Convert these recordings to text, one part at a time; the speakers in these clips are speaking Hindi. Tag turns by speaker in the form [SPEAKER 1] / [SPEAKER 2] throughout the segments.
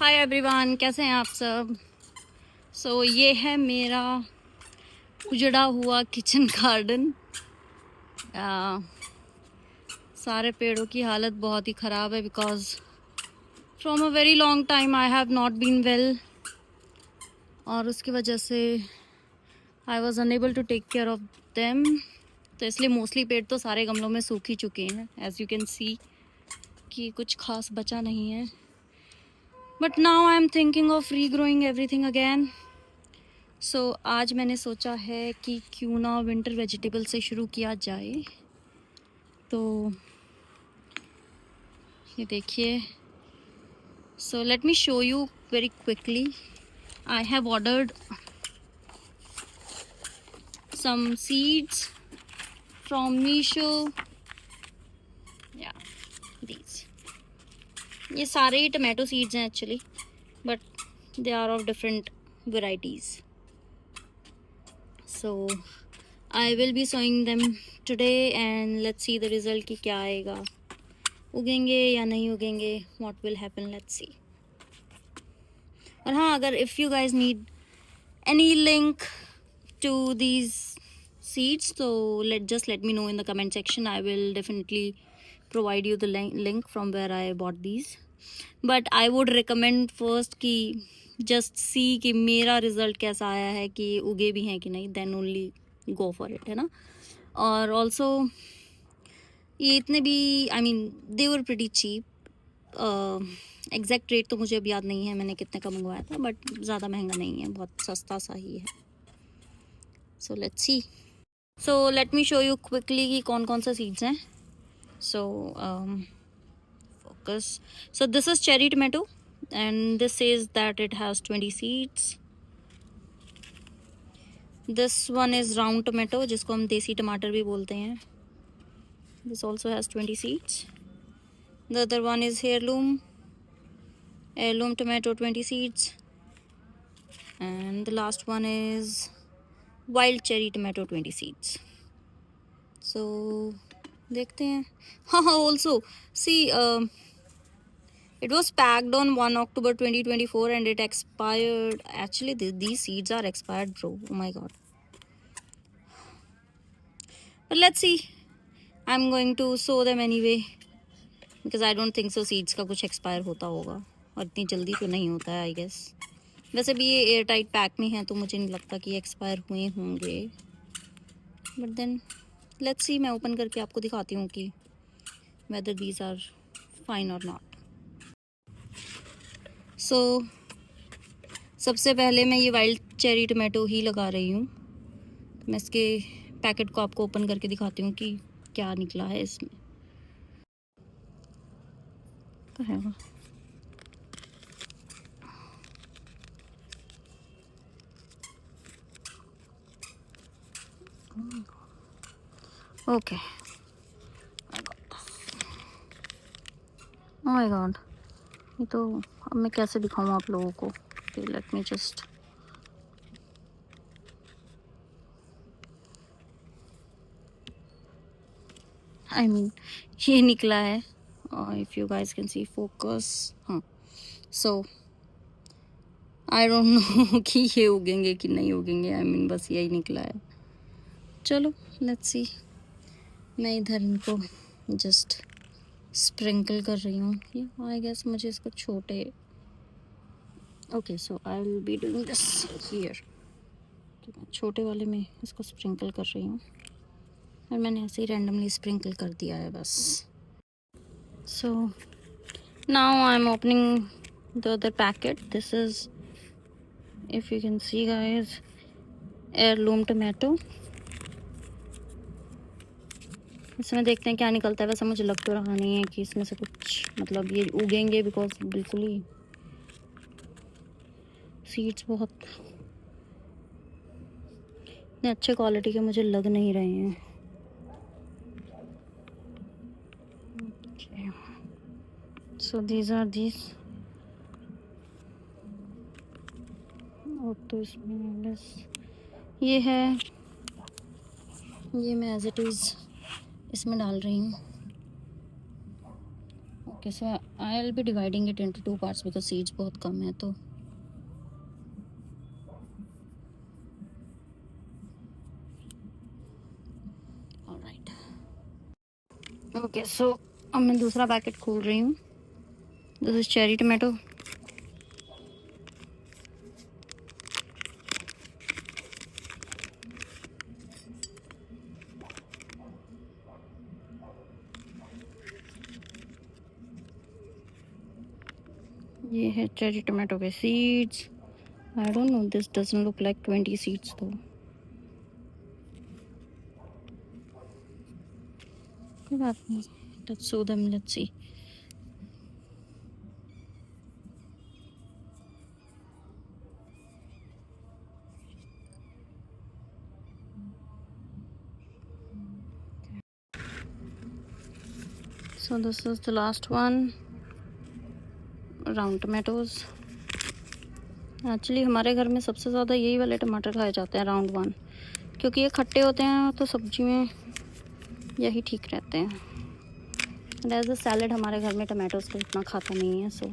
[SPEAKER 1] हाय एवरीवन, कैसे हैं आप सब। ये है मेरा उजड़ा हुआ किचन गार्डन। सारे पेड़ों की हालत बहुत ही ख़राब है because from a very long time I have not been well, और उसकी वजह से I was unable to take care of them. तो इसलिए मोस्टली पेड़ तो सारे गमलों में सूख ही चुके हैं, एज यू कैन सी कि कुछ खास बचा नहीं है। But now I am thinking of regrowing everything again. आज मैंने सोचा है कि क्यों ना विंटर वेजिटेबल से शुरू किया जाए। तो ये देखिए, let me show you very quickly. I have ordered some seeds from Meesho. या दीज, ये सारे ही टमाटो सीड्स हैं actually, but they are of different varieties. I will be sowing them today and let's see the result कि क्या आएगा, उगेंगे या नहीं उगेंगे, what will happen, let's see। और हाँ, अगर if you guys need any link to these seeds, so just let me know in the comment section. I will definitely provide you the link from where I bought these, but I would recommend first कि just see कि मेरा result कैसा आया है, कि उगे भी हैं कि नहीं, then only go for it, है ना। और ऑल्सो ये इतने भी I mean they were pretty cheap. Exact rate तो मुझे अब याद नहीं है मैंने कितने का मंगवाया था, बट ज़्यादा महंगा नहीं है, बहुत सस्ता सा ही है। So let's see. Late me show you quickly कि कौन कौन सा सीड्स हैं। Focus. This is cherry tomato and this says that it has 20 seeds. This one is round tomato, जिसको हम देसी टमाटर भी बोलते हैं। This also has 20 seeds. The other one is heirloom tomato, 20 seeds. And the last one is wild cherry tomato, 20 seeds. So देखते हैं। हाँ, also see, it was packed on 1 October 2024 and it expired. Actually these seeds are expired, bro. Oh my god. But let's see, I'm going to sow them anyway because I don't think so seeds का कुछ expire होता होगा, और इतनी जल्दी तो नहीं होता है आई गेस। वैसे भी ये एयर टाइट पैक में है तो मुझे नहीं लगता कि एक्सपायर हुए होंगे, बट देन लेट्स सी। मैं ओपन करके आपको दिखाती हूँ कि वेदर दीज आर फाइन और नॉट। सबसे पहले मैं ये वाइल्ड चेरी टमाटो ही लगा रही हूँ। मैं इसके पैकेट को आपको ओपन करके दिखाती हूँ कि क्या निकला है इसमें। ओके, ओह माय गॉड, ये तो अब मैं कैसे दिखाऊँ आप लोगों को। Let me just, I mean ये निकला है। If you guys can see, focus. हाँ, सो आई डोंट नो कि ये उगेंगे कि नहीं उगेंगे। आई मीन बस यही निकला है। चलो लेट्स सी। मैं इधर इनको जस्ट स्प्रिंकल कर रही हूँ। आई गेस मुझे इसको छोटे, okay, so I will be doing this here. छोटे वाले में इसको स्प्रिंकल कर रही हूँ, और मैंने ऐसे ही रैंडमली स्प्रिंकल कर दिया है बस। So now I am opening the other packet. This is, if you can see guys, heirloom tomato। इसमें देखते हैं क्या निकलता है। वैसे मुझे लग तो रहा नहीं है कि इसमें से कुछ मतलब ये उगेंगे, बिकॉज बिल्कुल ही सीड्स बहुत इतने अच्छे क्वालिटी के मुझे लग नहीं रहे हैं। So these are these. और तो इसमें बस ये है, ये मैं एज इट इज़ इसमें डाल रही हूँ। Okay, so I will B dividing it into 2 parts because seeds बहुत कम है तो ऑलराइट। ओके सो अब मैं दूसरा पैकेट खोल रही हूँ। This is cherry tomato. ये है चेरी टमाटो के seeds. I don't know, this doesn't look like 20 seeds though. कोई बात नहीं, let's so them, let's see. So this is the last one, round tomatoes. Actually हमारे घर में सबसे ज़्यादा यही वाले टमाटर खाए जाते हैं, राउंड वन, क्योंकि ये खट्टे होते हैं तो सब्जी में यही ठीक रहते हैं। एंड एज अ सैलड हमारे घर में टमाटोज को इतना खाता नहीं है, सो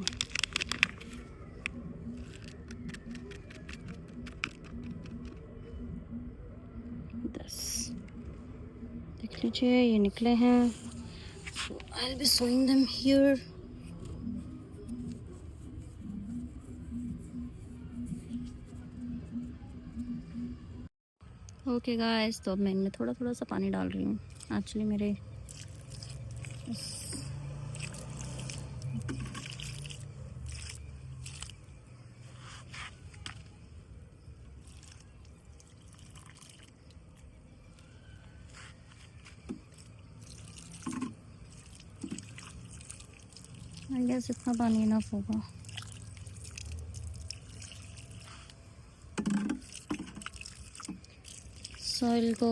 [SPEAKER 1] दस देख लीजिए ये निकले हैं। So I will be sowing them here. Okay guys, तो अब मैं इनमें थोड़ा थोड़ा सा पानी डाल रही हूँ। एक्चुअली मेरे आई गेस इतना पानी इनफ होगा। सॉइल को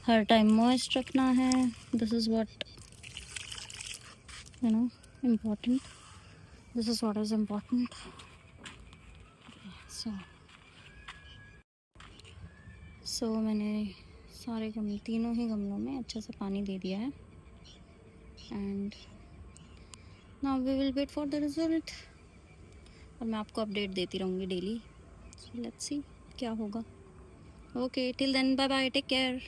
[SPEAKER 1] हर टाइम मॉइस्ट रखना है। This is what important. This is what is important. So मैंने सारे गमले, तीनों ही गमलों में अच्छे से पानी दे दिया है। And now we will wait for the result. और मैं आपको अपडेट देती रहूँगी डेली। सो लेट्स सी क्या होगा। Okay, till then bye bye, take care.